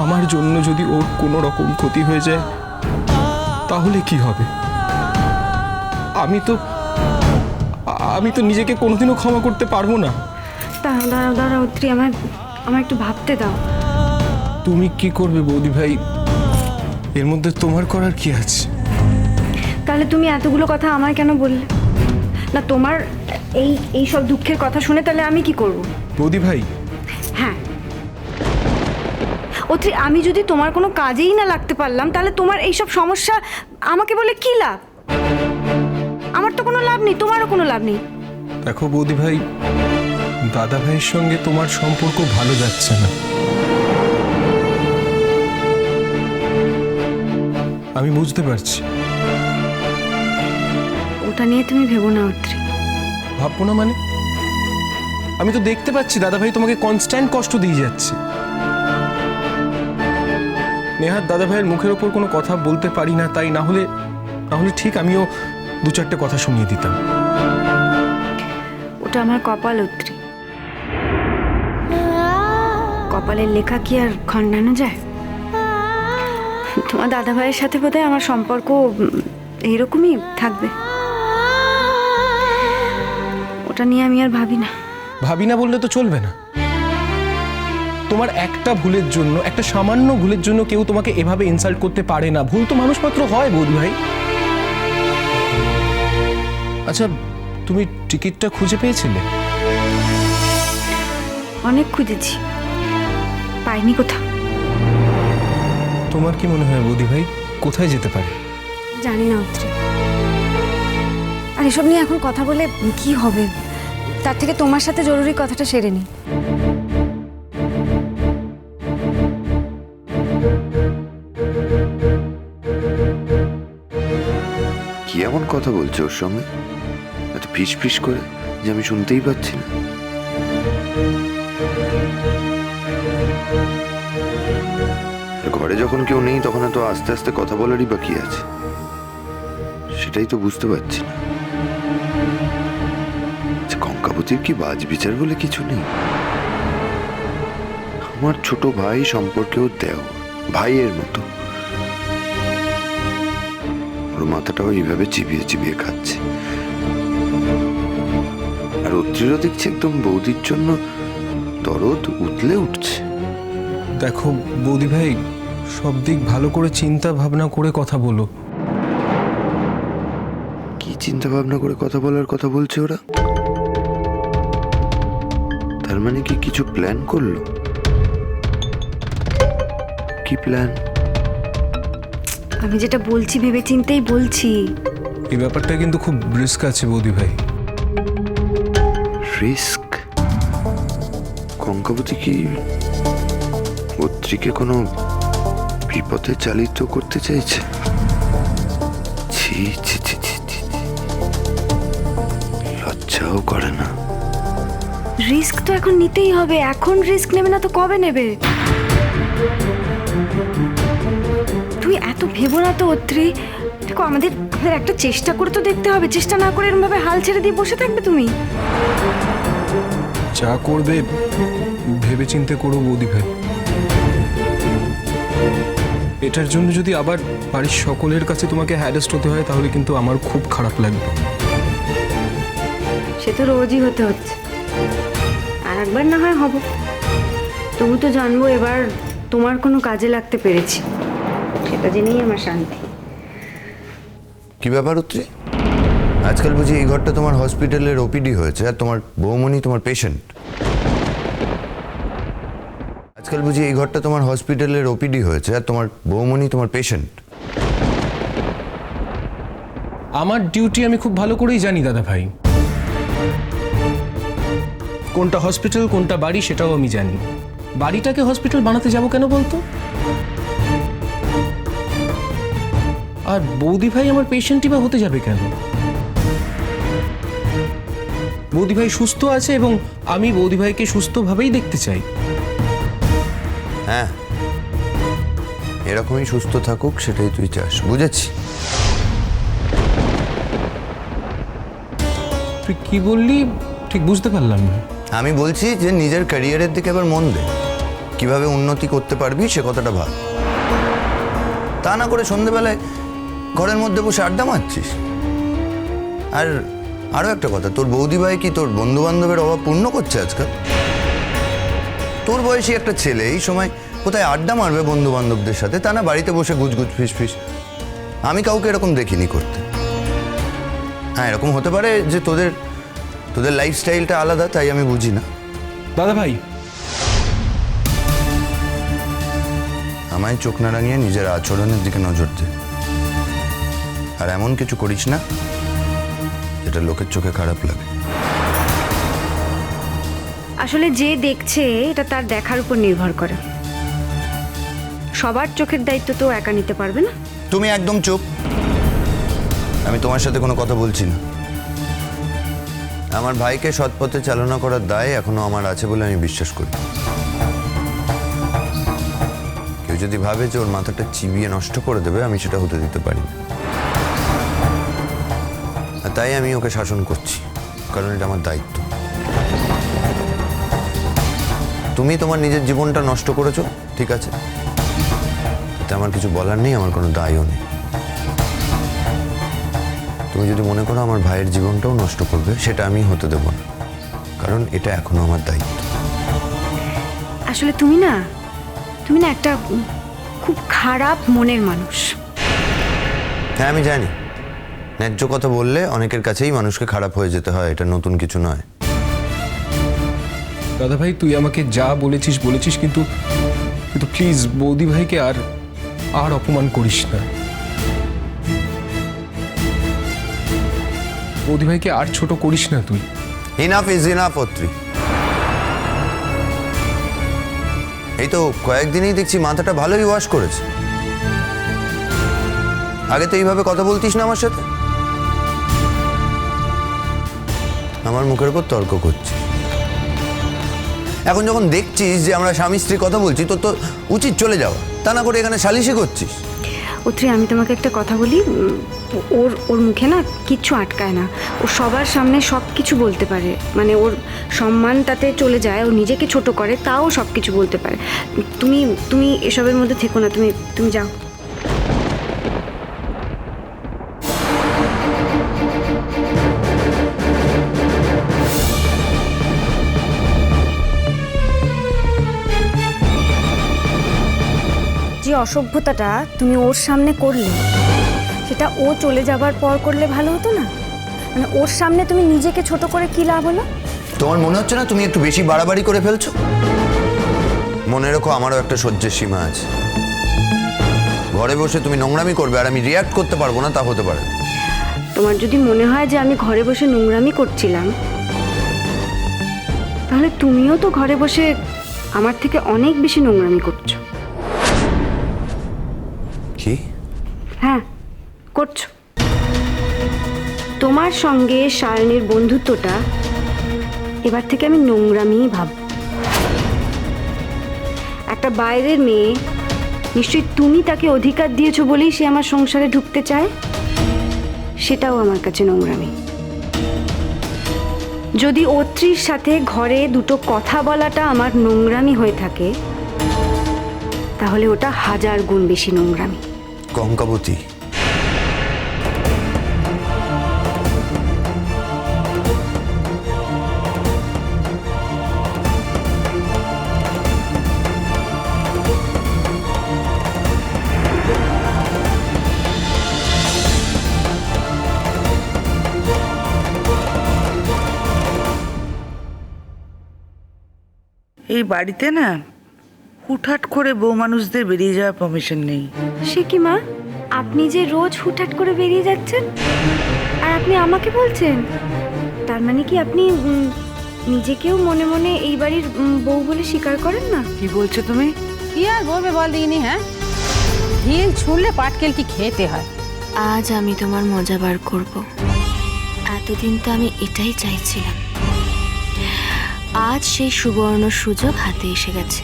আমার জন্য যদি ওর কোনো রকম ক্ষতি হয়ে যায় তাহলে কি হবে? আমি তো নিজেকে কোনোদিনও ক্ষমা করতে পারবো না। দাঁড়াও দাঁড়াও অত্রি, আমার একটু ভাবতে দাও। তুমি কি করবে বৌদি ভাই? এর মধ্যে তোমার করার কি আছে? তাহলে তুমি এতগুলো কথা আমায় কেন বললে না? তোমার এই সব দুঃখের কথা শুনে তাহলে আমি কি করব? বৌদি ভাই, হ্যাঁ অত্রি, আমি যদি তোমার কোনো কাজেই না লাগতে পারলাম তাহলে তোমার এই সব সমস্যা আমাকে বলে কি লাভ? আমার তো কোনো লাভ নেই, তোমারও কোনো লাভ নেই। দেখো বৌদি ভাই, দাদা ভাইয়ের সঙ্গে তোমার সম্পর্ক ভালো যাচ্ছে না। আমি বুঝতে পারছি। ওটা নিয়ে তুমি ভেবো না অত্রি। ভাববো না মানে? আমি তো দেখতে পাচ্ছি দাদা ভাই তোমাকে কনস্ট্যান্ট কষ্ট দিয়ে যাচ্ছে। নেহাত দাদা ভাইয়ের মুখের ওপর কোনো কথা বলতে পারি না, তাই না হলে ঠিক আমিও দু চারটে কথা শুনিয়ে দিতাম। ওটা আমার কপাল অত্রি। কপালের লেখা কি আর খণ্ডানো যায়? তোমার দাদা ভাইয়ের সাথে বোধহয় আমার সম্পর্ক এইরকমই থাকবে। ওটা নিয়ে আমি আর ভাবি না বললে তো চলবে না। তোমার একটা ভুলের জন্য, একটা সামান্য ভুলের জন্য কেউ তোমাকে এভাবে ইনসাল্ট করতে পারে না। ভুল তো মানুষ মাত্র হয় বৌদি ভাই। আচ্ছা, তুমি টিকিটটা খুঁজে পেয়েছিলে? অনেক খুঁজেছি, পাইনি কোথাও। তোমার কি মনে হয় বৌদি ভাই কোথায় যেতে পারে? জানি না অত্রি। আর এসব নিয়ে এখন কথা বলে কি হবে? তার থেকে তোমার সাথে জরুরি কথাটা সেরে নি। কি এমন কথা বলছো ওর সঙ্গে এত ফিস ফিস করে যে আমি শুনতেই পাচ্ছি না? ঘরে যখন কেউ নেই তখন এত আস্তে আস্তে কথা বলারই বা কি আছে? সেটাই তো বুঝতে পারছি না। কঙ্কাবতীর কি বাজ বিচার বলে কিছু নেই? আমার ছোট ভাই সম্পর্কেও দেও ভাইয়ের মতো, ওর মাথাটাও এইভাবে চিবিয়ে চিবিয়ে খাচ্ছে। আর অত্রিরও দেখছি একদম বৌদির জন্য দরদ উতলে উঠছে। দেখো বৌদি ভাই, সব দিক ভালো করে চিন্তা ভাবনা করে কথা বলো। কি চিন্তা ভাবনা করে কথা বলার কথা বলছে ওরা? তার মানে কি কিছু প্ল্যান করলো? কি প্ল্যান? আমি যেটা বলছি ভেবে চিন্তেই বলছি। এই ব্যাপারটা কিন্তু খুব রিস্ক আছে বৌদি ভাই। রিস্ক? কঙ্কাবতী কি অত্রিকে কোনো বিপদে চালিত করতে চাইছে? ছি ছি ছি ছি ছি, লজ্জাও করে না। রিস্ক তো এখন নিতেই হবে। এখন রিস্ক নেবে না তো কবে নেবে? তুই এত ভেবো না তো অত্রি। দেখো, আমাদের একটা চেষ্টা করে তো দেখতে হবে। চেষ্টা না করে এরকম ভাবে হাল ছেড়ে দিয়ে বসে থাকবে তুমি? যা করবে ভেবে চিন্তে করো বৌদি ভাই। এটার জন্য যদি আবার বাড়ির সকলের কাছে তোমাকে হ্যারাস্ট হতে হয় তাহলে কিন্তু আমার খুব খারাপ লাগবে। সে তো রোজই হতে হচ্ছে, আর একবার না হয় হব। তবু তো জানবো এবার তোমার কোনো কাজে লাগতে পেরেছি, সেটা জেনেই আমার শান্তি। কি ব্যাপার অত্রি? আজকাল বুঝি এই ঘরটা তোমার হসপিটালের ওপিডি হয়েছে আর তোমার বৌমনি তোমার পেশেন্ট? আজকাল বুঝি এই ঘরটা তোমার হসপিটালের ওপিডি হয়েছে আর তোমার বৌমনি তোমার পেশেন্ট? আমার ডিউটি আমি খুব ভালো করেই জানি দাদা ভাই। কোনটা হসপিটাল কোনটা বাড়ি সেটাও আমি জানি। বাড়িটাকে হসপিটাল বানাতে যাব কেন বলতো? আর বৌদি ভাই আমার পেশেন্টই বা হতে যাবে কেন? বৌদি ভাই সুস্থ আছে এবং আমি বৌদি ভাইকে সুস্থভাবেই দেখতে চাই। হ্যাঁ, এরকমই সুস্থ থাকুক সেটাই তুই চাস, বুঝেছি। তুই কি বললি ঠিক বুঝতে পারলাম না। আমি বলছি যে নিজের ক্যারিয়ারের দিকে এবার মন দে। কিভাবে উন্নতি করতে পারবি সে কথাটা ভাব। তা না করে সন্ধেবেলায় ঘরের মধ্যে বসে আড্ডা মারছিস। আর আরও একটা কথা, তোর বৌদি ভাই কি তোর বন্ধু বান্ধবের অভাব পূর্ণ করছে আজকাল? তোর বয়সী একটা ছেলে এই সময় কোথায় আড্ডা মারবে বন্ধু বান্ধবদের সাথে, তা না বাড়িতে বসে গুজগুজ ফিস ফিস। আমি কাউকে এরকম দেখিনি করতে। হ্যাঁ, এরকম হতে পারে যে তোদের লাইফস্টাইলটা আলাদা, তাই আমি বুঝি না। দাদা ভাই, আমায় চোখ না রাঙিয়ে নিজের আচরণের দিকে নজর দে, আর এমন কিছু করিস না যেটা লোকের চোখে খারাপ লাগে। আসলে যে দেখছে এটা তার দেখার উপর নির্ভর করে। সবার চোখের দায়িত্ব তো একা নিতে পারবে না। তুমি একদম চুপ। আমি তোমার সাথে কোনো কথা বলছি না। আমার ভাইকে সৎ পথে চালনা করার দায় এখনো আমার আছে বলে আমি বিশ্বাস করি। কেউ যদি ভাবে যে ওর মাথাটা চিবিয়ে নষ্ট করে দেবে, আমি সেটা হতে দিতে পারি না। আর তাই আমি ওকে শাসন করছি, কারণ এটা আমার দায়িত্ব। তুমি তোমার নিজের জীবনটা নষ্ট করেছো, ঠিক আছে, এতে আমার কিছু বলার নেই, আমার কোনো দায়ও নেই। তুমি যদি মনে করো আমার ভাইয়ের জীবনটাও নষ্ট করবে, সেটা আমি হতে দেব না, কারণ এটা এখনো আমার দায়িত্ব। আসলে তুমি না একটা খুব খারাপ মনের মানুষ। হ্যাঁ, আমি জানি ন্যায্য কথা বললে অনেকের কাছেই মানুষকে খারাপ হয়ে যেতে হয়, এটা নতুন কিছু নয়। দাদা ভাই, তুই আমাকে যা বলেছিস, কিন্তু প্লিজ বৌদি ভাইকে আর অপমান করিস না। বৌদি ভাইকে আর ছোট করিস না তুই। Enough is enough Atri. এই তো কয়েকদিনই দেখছি মাথাটা ভালোই ওয়াশ করেছে। আগে তো এইভাবে কথা বলতিস না আমার সাথে। আমার মুখের উপর তর্ক করছিস। এখন যখন দেখছিস যে আমরা স্বামী স্ত্রী কথা বলছি, তোর তো উচিত চলে যাওয়া, তা না করে এখানে সালিশি করছিস। অত্রি, আমি তোমাকে একটা কথা বলি, ওর মুখে না কিচ্ছু আটকায় না। ও সবার সামনে সব কিছু বলতে পারে, মানে ওর সম্মান তাতে চলে যায়। ও নিজেকে ছোট করে, তাও সব কিছু বলতে পারে। তুমি এসবের মধ্যে থেকো না, তুমি যাও। যে অসভ্যতাটা তুমি ওর সামনে করলে, সেটা ও চলে যাবার পর করলে ভালো হতো না? মানে ওর সামনে তুমি নিজেকে ছোট করে কি লাভ হলো? তোমার মনে হচ্ছে না তুমি একটু বেশি বাড়াবাড়ি করে ফেলছো? মনে রেখো, আমারও একটা সহ্যের সীমা আছে। ঘরে বসে তুমি নোংরামি করবে আর আমি রিয়াক্ট করতে পারবো না, তা হতে পারে। তোমার যদি মনে হয় যে আমি ঘরে বসে নোংরামি করছিলাম, তাহলে তুমিও তো ঘরে বসে আমার থেকে অনেক বেশি নোংরামি করছো। কি? হ্যাঁ, করছো। তোমার সঙ্গে শালিনীর বন্ধুত্বটা এবার থেকে আমি নোংরামিই ভাব। একটা বাইরের মেয়ে, নিশ্চয়ই তুমি তাকে অধিকার দিয়েছো বলেই সে আমার সংসারে ঢুকতে চায়, সেটাও আমার কাছে নোংরামি। যদি অত্রির সাথে ঘরে দুটো কথা বলাটা আমার নোংরামি হয়ে থাকে, তাহলে ওটা 1000 গুণ বেশি নোংরামি। কঙ্কাবতী, এই বাড়িতে না হুটহাট করে বউ মানুষদের বেরিয়ে যাওয়ার পারমিশন নেই। সে কি মা, আপনি যে রোজ হুটহাট করে বেরিয়ে যাচ্ছেন আর আপনি আমাকে বলছেন? তার মানে কি আপনি নিজেকেও মনে মনে এই বাড়ির বউ বলে স্বীকার করেন না? কি বলছো তুমি? কি আর বলবে বল দিইনি? হ্যাঁ, ঢিল ছুঁড়লে পাটকেলটি খেতে হয়। আজ আমি তোমার মজা বার করব। এতদিন তো আমি এটাই চাইছিলাম। আজ সেই সুবর্ণ সুযোগ হাতে এসে গেছে।